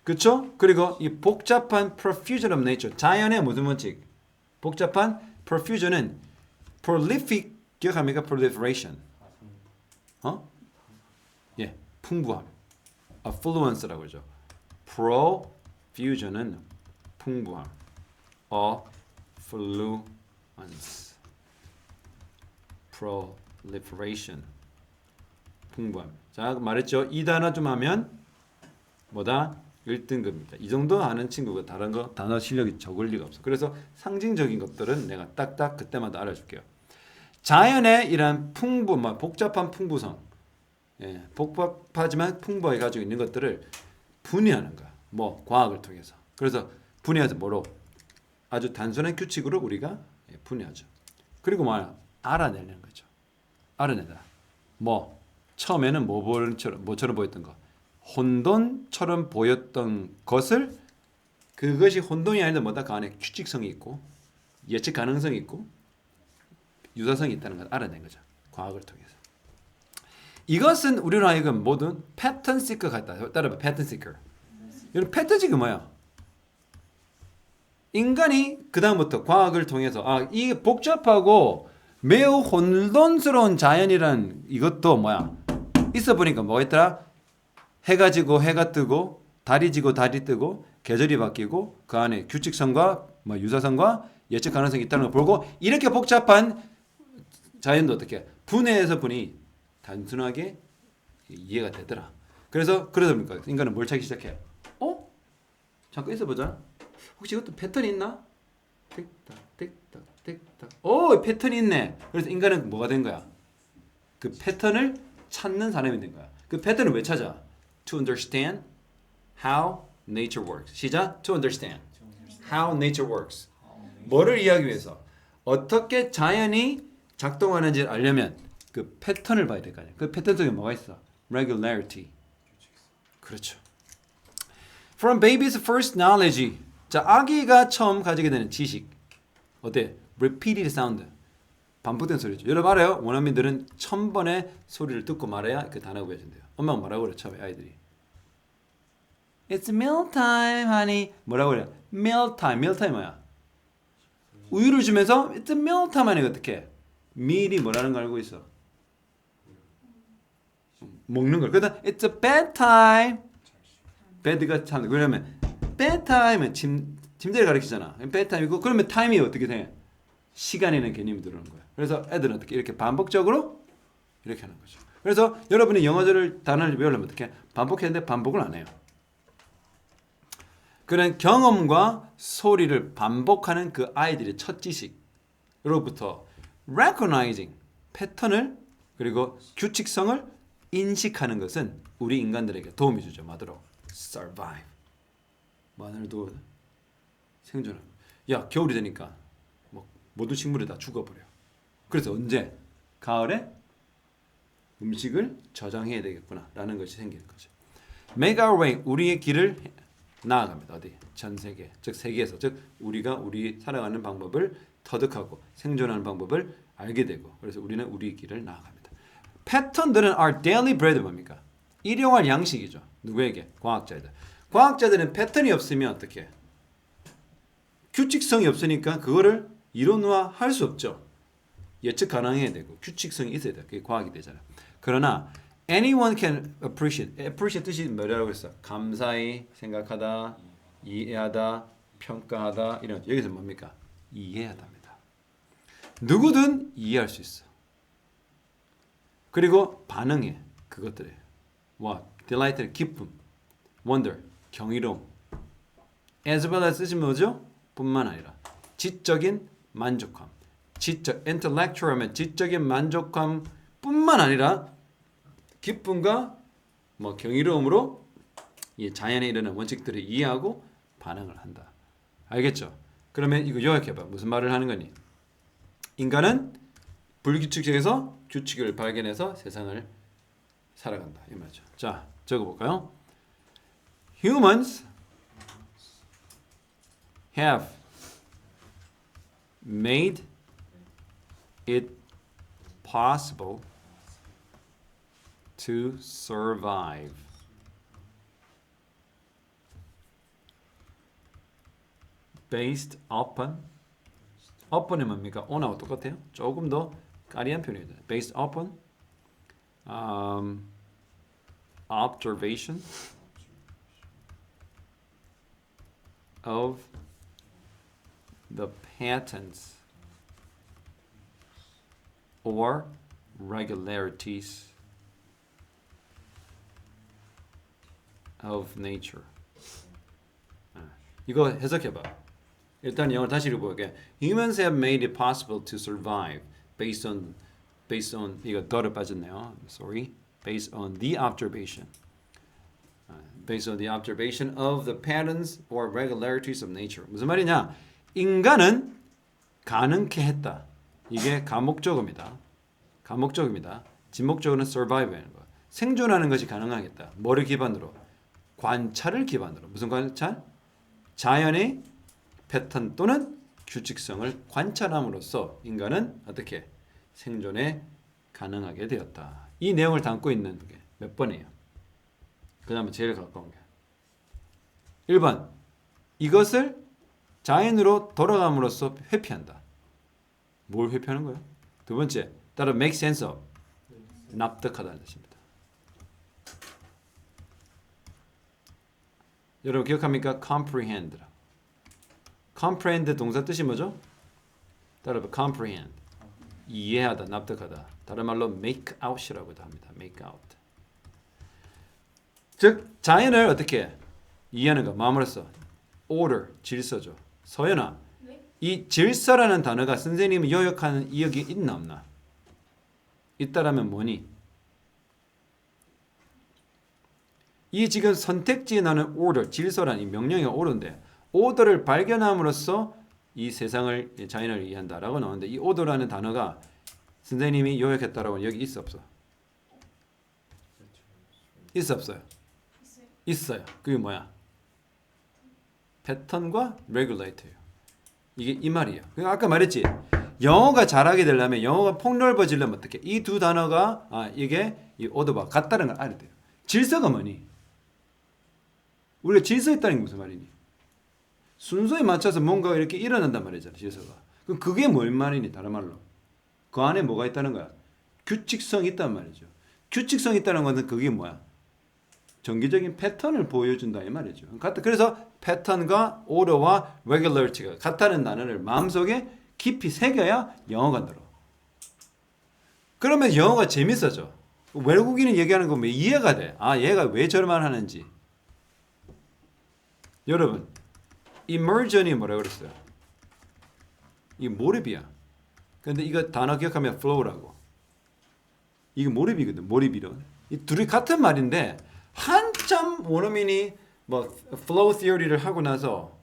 그렇죠? 그리고 이 복잡한 profusion of nature, 자연의 무슨 원칙? 복잡한 profusion은 prolific, 기억합니까? proliferation. 예, 풍부함. affluence라고 그러죠. profusion은 풍부함. affluence. proliferation. 풍부함. 자, 말했죠. 이 단어 좀 하면 뭐다? 1등급입니다. 이 정도 아는 친구가 다른 거 단어 실력이 적을 리가 없어. 그래서 상징적인 것들은 내가 딱딱 그때마다 알아줄게요. 자연의 이런 복잡한 풍부성, 복잡하지만 풍부하게 가지고 있는 것들을 분해하는 거야. 뭐 과학을 통해서. 그래서 분해해서 뭐로? 아주 단순한 규칙으로 우리가 분해하죠. 그리고 알아내는 거죠. 알아내다. 뭐 처음에는 뭐처럼 보였던 거. 혼돈처럼 보였던 것을 그것이 혼돈이 아닌데 뭐다 그 안에 규칙성이 있고 예측 가능성이 있고 유사성이 있다는 걸 알아낸 거죠. 과학을 통해서. 이것은 우리로 하여금 모든 패턴 시커 같다. 따라봐. 패턴 시커. 이런 패턴 시커 뭐야? 인간이 그 다음부터 과학을 통해서 이게 복잡하고 매우 혼돈스러운 자연이란 이것도 뭐야? 있어 보니까 뭐가 있더라? 해가 지고 해가 뜨고 달이 지고 달이 뜨고 계절이 바뀌고 그 안에 규칙성과 유사성과 예측 가능성이 있다는 걸 보고 이렇게 복잡한 자연도 어떻게 분해해서 보니 단순하게 이해가 되더라. 그래서 그러다 보니까 인간은 뭘 찾기 시작해요. 잠깐 있어보자. 혹시 이것도 패턴이 있나? 틱딱 틱딱 틱딱. 패턴이 있네. 그래서 인간은 뭐가 된 거야? 그 패턴을 찾는 사람이 된 거야. 그 패턴을 왜 찾아? To understand how nature works. 시작. To understand how nature works. 뭐를 이해하기 위해서? 어떻게 자연이 작동하는지를 알려면 그 패턴을 봐야 될 거 아니야. 그 패턴 속에 뭐가 있어? Regularity. 그렇죠. From baby's first knowledge. 자, 아기가 처음 가지게 되는 지식. 어때? Repeated sound. 반복된 소리죠. 여러분 알아요? 원어민들은 1000번의 소리를 듣고 말해야 그 단어가 외워진대요. 엄마가 뭐라고 그래? 처음에 아이들이. It's meal time, honey. 뭐라고 그래? Meal time. meal time 뭐야? 우유를 주면서 It's meal time 하니까 어떻게? meal이 뭐라는 걸 알고 있어? 먹는 걸. 그러다 It's a bed time. bed가 참 그러면 bed time은 침대를 가리키잖아. bed time이고 그러면 time이 어떻게 돼? 시간이라는 개념이 들어오는 거야. 그래서 애들은 어떻게 이렇게 반복적으로 이렇게 하는 거죠. 그래서 여러분이 영어를 단어를 외우려면 어떻게 반복해야 되는데 반복을 안 해요. 그런 경험과 소리를 반복하는 그 아이들의 첫 지식으로부터 recognizing 패턴을 그리고 규칙성을 인식하는 것은 우리 인간들에게 도움이 주죠. 뭐하도록 survive. 뭐하늘도 생존하고. 야 겨울이 되니까 뭐 모든 식물이 다 죽어버려. 그래서 언제? 가을에 음식을 저장해야 되겠구나 라는 것이 생기는 거죠. Make our way. 우리의 길을 나아갑니다. 어디? 전 세계. 즉 세계에서. 즉 우리가 우리 살아가는 방법을 터득하고 생존하는 방법을 알게 되고 그래서 우리는 우리 길을 나아갑니다. 패턴들은 our daily bread 뭡니까? 일용할 양식이죠. 누구에게? 과학자들. 과학자들은 패턴이 없으면 어떻게 해? 규칙성이 없으니까 그거를 이론화할 수 없죠. 예측 가능해야 되고 규칙성이 있어야 돼. 그게 과학이 되잖아. 그러나 anyone can appreciate. appreciate 뜻이 뭐라고 했어? 감사히 생각하다, 이해하다, 평가하다 이런 여기서 뭡니까? 이해하다입니다. 누구든 이해할 수 있어. 그리고 반응해 그것들에. 와, delight 기쁨, wonder 경이로움. as well as 뜻이 뭐죠? 뿐만 아니라 지적인 만족감. 지적 intellectual 하면 지적인 만족감 뿐만 아니라 기쁨과 뭐 경이로움으로 이 자연에 일어나는 원칙들을 이해하고 반응을 한다. 알겠죠? 그러면 이거 요약해봐. 무슨 말을 하는 거니? 인간은 불규칙 속에서 규칙을 발견해서 세상을 살아간다. 이 말이죠. 자, 적어볼까요? Humans have made it possible to survive. Based upon이 뭡니까? on하고 똑같아요. 조금 더 까리한 표현이죠. Based upon observation of the patterns or regularities of nature. 이거 해석해봐. 일단 영어 다시 읽어볼게. Humans have made it possible to survive based on 이거 더를 빠졌네요. Sorry. Based on the observation. Based on the observation of the patterns or regularities of nature. 무슨 말이냐? 인간은 가능케 했다. 이게 가목적어입니다. 가목적입니다. 진목적어는 survive하는 거. 생존하는 것이 가능하겠다. 뭐를 기반으로? 관찰을 기반으로. 무슨 관찰? 자연의 패턴 또는 규칙성을 관찰함으로써 인간은 어떻게 생존에 가능하게 되었다. 이 내용을 담고 있는 게 몇 번이에요? 그 다음에 제일 가까운 게 1번 이것을 자연으로 돌아감으로써 회피한다. 뭘 회피하는 거예요? 두 번째 따라 make sense of 납득하다는 뜻입니다. 여러분 기억합니까? comprehend. comprehend 동사 뜻이 뭐죠? 따라봐 comprehend 이해하다, 납득하다. 다른 말로 make out이라고도 합니다. make out. 즉 자연을 어떻게 이해하는가? 마음으로 써. order, 질서죠. 서연아, 네? 이 질서라는 단어가 선생님이 요약하는 이역이 있나 없나? 있다라면 뭐니? 이 지금 선택지에 나는 order, 질서라는 이 명령의 order인데 order를 발견함으로써 이 세상을 자연을 이해한다라고 나오는데 이 order라는 단어가 선생님이 요약했다라고 여기 있어 없어? 있어 없어요? 있어요. 있어요. 그게 뭐야? 패턴과 regulate예요. 이게 이 말이에요. 그러니까 아까 말했지. 영어가 잘하게 되려면 영어가 폭넓어지려면 어떻게? 이 두 단어가 이게 이 order와 같다는 걸 알아야 돼요. 질서가 뭐니? 우리가 질서 있다는 게 무슨 말이니? 순서에 맞춰서 뭔가 이렇게 일어난단 말이잖아, 질서가. 그럼 그게 뭔 말이니? 다른 말로. 그 안에 뭐가 있다는 거야? 규칙성이 있단 말이죠. 규칙성이 있다는 것은 그게 뭐야? 정기적인 패턴을 보여준다 이 말이죠. 그래서 패턴과 order와 regularity가 같다는 단어를 마음속에 깊이 새겨야 영어가 늘어. 그러면 영어가 재밌어져. 외국인이 얘기하는 거 이해가 돼. 아, 얘가 왜 저런 말 하는지. 여러분, immersion이 뭐라 그랬어요? 이 몰입이야. 근데 이거 단어 기억하면 flow라고. 이게 몰입이거든. 몰입이론. 이 둘이 같은 말인데 한참 원어민이 뭐 flow theory를 하고 나서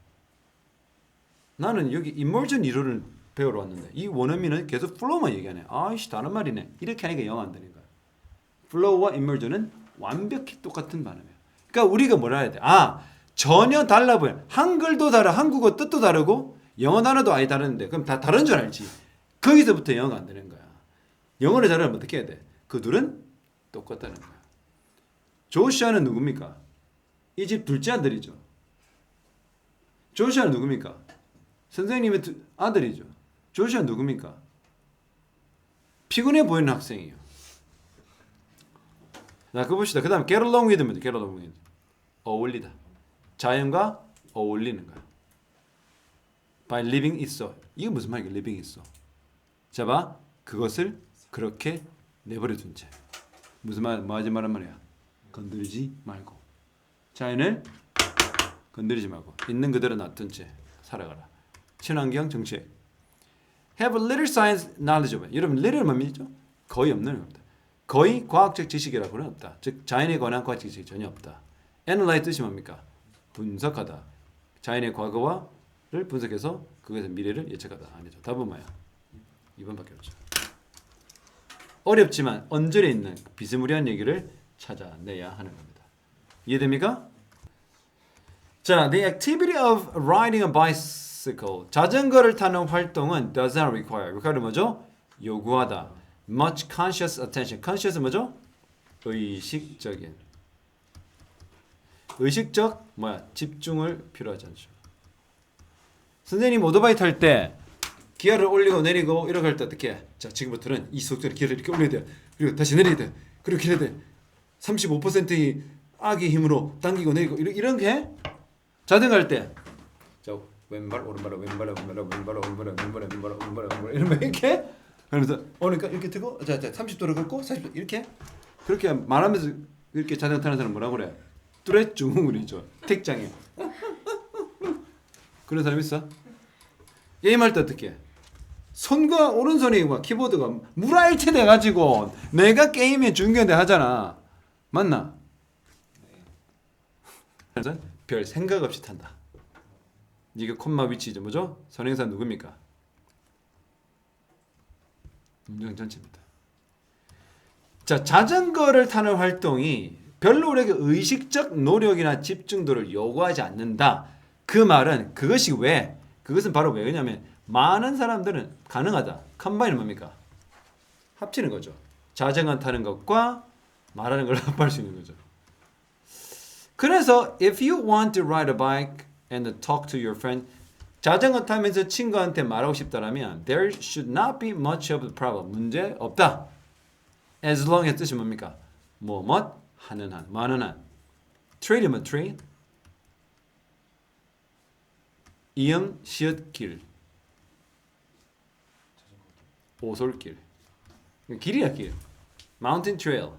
나는 여기 immersion 이론을 배우러 왔는데 이 원어민은 계속 flow만 얘기하네. 아이씨 다른 말이네. 이렇게 하니까 영어 안 되는 거야. flow와 immersion은 완벽히 똑같은 단어예요. 그러니까 우리가 뭐라 해야 돼? 아, 전혀 달라 보여. 한글도 다르, 한국어 뜻도 다르고 영어 단어도 아예 다른데 그럼 다 다른 줄 알지. 거기서부터 영어가 안 되는 거야. 영어를 잘하면 어떻게 해야 돼? 그 둘은 똑같다는 거야. 조슈아는 누굽니까? 이 집 둘째 아들이죠. 조슈아는 누굽니까? 선생님의 아들이죠. 조슈아 누굽니까? 피곤해 보이는 학생이에요. 자, 그거 봅시다. 그 다음에 get along with 뭐죠? get along with. 어울리다. 자연과 어울리는 거야. by living 있어. 이게 무슨 말이야? living 있어. 자, 봐. 그것을 그렇게 내버려 둔 채. 무슨 말, 뭐 하지 말란 말이야? 건드리지 말고. 자연을 건드리지 말고. 있는 그대로 놔둔 채 살아가라. 친환경 정책. Have a little science knowledge of it. 여러분, little은 뭡니까? 거의 없는 겁니다. 거의 과학적 지식이라고는 없다. 즉, 자연에 관한 과학적 지식이 전혀 없다. Analyze 뜻이 뭡니까? 분석하다. 자연의 과거와를 분석해서 그것의 미래를 예측하다. 아니죠. 답은 뭐야? 2번밖에 없죠. 어렵지만 언저리에 있는 비스무리한 얘기를 찾아내야 하는 겁니다. 이해됩니까? 자, the activity of riding a bicycle. 자전거를 타는 활동은 does not require. require는 뭐죠? 요구하다. much conscious attention. conscious 뭐죠? 의식적인. 의식적 뭐야? 집중을 필요하지 않죠. 선생님 오토바이 탈 때 기어를 올리고 내리고 이렇게 할 때 어떻게 해? 자, 지금부터는 이 속도로 기어를 이렇게 올려야 돼. 그리고 다시 내려야 돼. 그리고 기어야 돼. 35%의 악의 힘으로 당기고 내리고 이런 게 해? 자전거 할 때. 자, 왼발 오른발 왼발 오른발 왼발 오른발 왼발 왼발 오른발 왼발 이러면 이렇게 그러면서 오니까 이렇게 뜨고 자 30도로 걷고 40도 이렇게 그렇게 말하면서 이렇게 자전거 타는 사람 뭐라고 그래? 뚜렛 증후군이죠. 택장애. 그런 사람 있어? 게임할 때 어떻게 해? 손과 오른손이 막 키보드가 물알체 돼가지고 내가 게임에 중요한데 하잖아. 맞나? 그래서 별 생각 없이 탄다. 이게 콤마 위치죠. 뭐죠? 선행사 누굽니까? 문장 전체입니다. 자, 자전거를 타는 활동이 별로 우리에게 의식적 노력이나 집중도를 요구하지 않는다. 그 말은 그것이 왜? 그것은 바로 왜냐면 많은 사람들은 가능하다. 컴바인은 뭡니까? 합치는 거죠. 자전거 타는 것과 말하는 걸 합할 수 있는 거죠. 그래서 if you want to ride a bike and talk to your friend, 자전거 타면서 친구한테 말하고 싶다라면 there should not be much of a problem. 문제 없다. as long as 뜻이 뭡니까? 뭐뭐 하는 한, 많은 한. trade면 trade. 이응 시읒 길. 오솔길. 길이야 길. mountain trail.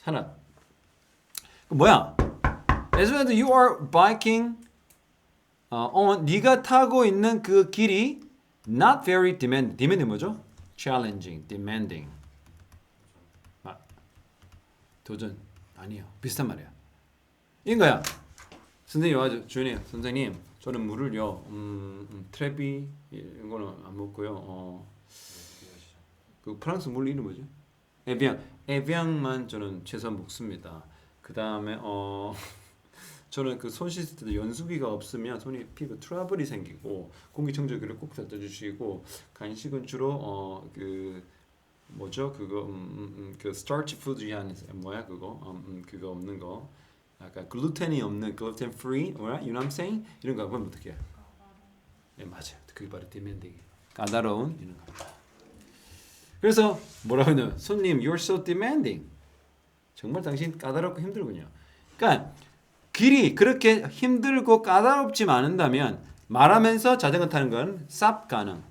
산악. 그 뭐야? as well as you are biking on 네가 타고 있는 그 길이 not very demanding. demanding 뭐죠? challenging, demanding. 도전 아니에요. 비슷한 말이야. 이거야. 선생님 와줘. 주연이 선생님 저는 물을요. 트레비 이거는 안 먹고요. 그 프랑스 물 이름 뭐지? 에비앙만 저는 최소한 먹습니다. 그 다음에 저는 그 손 씻을 때도 연수기가 없으면 손이 피부 트러블이 생기고 공기청정기를 꼭 갖다 주시고 간식은 주로 그 뭐죠 그거 그 스타치 푸드한 뭐야 그거 그거 없는 거 약간 글루텐이 없는 글루텐 프리 뭐야 you know what I'm saying 이런 거 하면 어떻게 해? 네 맞아요 그게 바로 디맨딩 까다로운 이런 거. 그래서 뭐라고 하냐면 손님 you're so demanding 정말 당신 까다롭고 힘들군요. 그러니까 길이 그렇게 힘들고 까다롭지 않은다면 말하면서 자전거 타는 건 쌉 가능.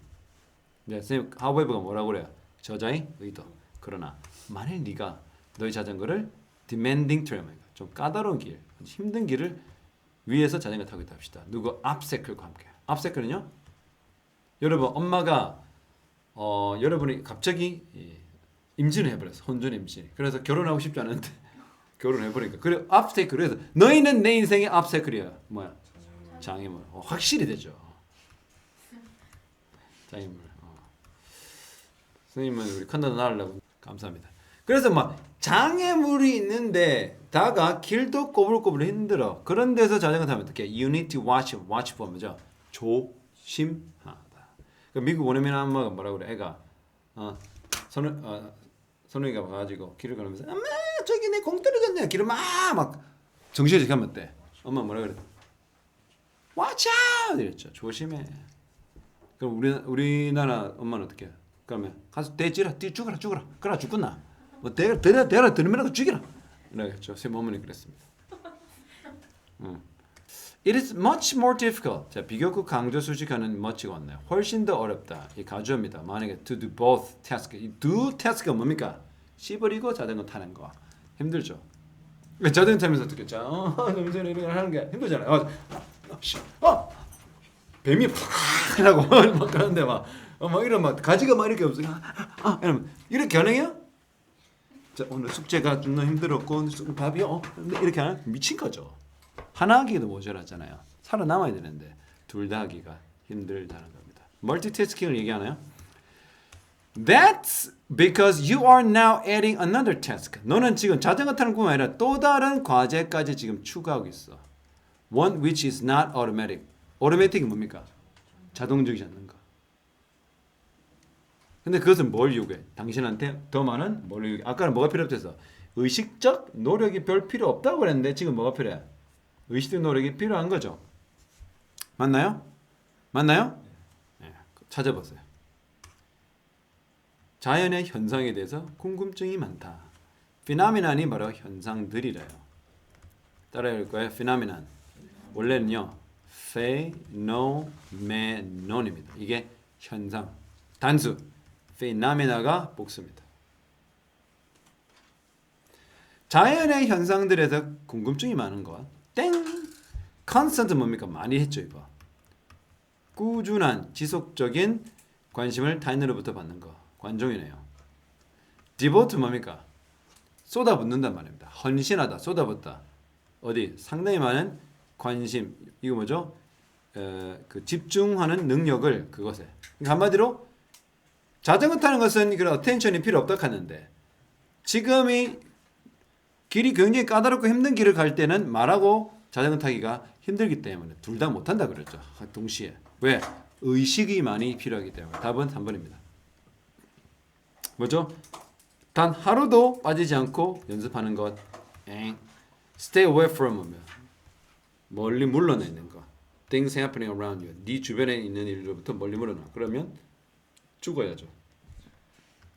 네, 선생님 하우에버가 뭐라고 그래요? 저자의 의도. 그러나 만일 네가 너의 자전거를 demanding terrain, 좀 까다로운 길, 힘든 길을 위해서 자전거 타고 있다 합시다. 누구 obstacle과 함께. obstacle는요? 여러분 엄마가 여러분이 갑자기 임신을 해버렸어. 혼전 임신. 그래서 결혼하고 싶지 않은데 결혼해버리니까. 그래 obstacle. 그래서 너희는 내 인생의 obstacle이야. 뭐야? 장애물. 확실히 되죠. 장애물. 선생님은 우리 컨텐츠 나으려고 감사합니다. 그래서 막 장애물이 있는데 다가 길도 꼬불꼬불 힘들어. 그런 데서 자전거 타면 어떻게? You need to watch for 뭐죠? 조심하다. 그 미국 원어민 엄마가 뭐라고 그래? 애가 선우이가 와가지고 길을 가면서 엄마 저기 내 공 떨어졌네. 길을 막 정신없이 가면 어때? 엄마 뭐라 그래? Watch out! 이랬죠. 조심해. 그럼 우리나라 엄마는 어떻게 해? 그러면 가서 대지라 죽어라 그러나 죽겠나 뭐 대라 들으면 죽이라 이러겠죠. 제 어머니 그랬습니다. It is much more difficult. 자 비교급 강조 수식하는 much가 왔네요. 훨씬 더 어렵다. 이 가주어입니다. 만약에 to do both task. 이 do task가 뭡니까? 씹어리고 자전거 타는 거 힘들죠. 자전거 타면서 어떻게 자 냄새를 이렇게 하는 게 힘들잖아요. 뱀이 팍 하고 막 그러는데 막 이런 막 가지가 막 이렇게 없어. 이러면 이렇게 가능해요? 자 오늘 숙제가 좀 힘들었고 밥이 이렇게 하나 미친 거죠. 하나 하기도 모자라잖아요. 살아남아야 되는데 둘 다 하기가 힘들다는 겁니다. 멀티태스킹을 얘기하나요? That's because you are now adding another task. 너는 지금 자전거 타는 뿐만 아니라 또 다른 과제까지 지금 추가하고 있어. One which is not automatic. automatic이 뭡니까? 자동적이지 않는 거. 근데 그것은 뭘 요구해? 당신한테 더 많은 뭘 요구해? 아까는 뭐가 필요 없대서 의식적 노력이 별 필요 없다고 그랬는데 지금 뭐가 필요해? 의식적 노력이 필요한 거죠. 맞나요? 네, 찾아보세요. 자연의 현상에 대해서 궁금증이 많다. 피노미난이 바로 현상들이래요. 따라해 볼 거예요. 피노미난. 원래는요. 페노메논입니다. 이게 현상. 단수. 페노메나가 복수입니다. 자연의 현상들에서 궁금증이 많은 것. 땡. 컨스턴트 뭡니까? 많이 했죠, 이거. 꾸준한 지속적인 관심을 타인으로부터 받는 거. 관종이네요. 디보트 뭡니까? 쏟아붓는단 말입니다. 헌신하다, 쏟아붓다. 어디? 상당히 많은 관심. 이거 뭐죠? 그 집중하는 능력을 그것에. 그러니까 한마디로 자전거 타는 것은 그런 어텐션이 필요 없다 하는데 지금이 길이 굉장히 까다롭고 힘든 길을 갈 때는 말하고 자전거 타기가 힘들기 때문에 둘 다 못한다 그랬죠. 동시에. 왜? 의식이 많이 필요하기 때문에. 답은 3번입니다. 뭐죠? 단 하루도 빠지지 않고 연습하는 것. Stay away from 멀리 물러나 있는 것. Things happening around you. 네 주변에 있는 일로부터 멀리 물러나. 그러면 죽어야죠.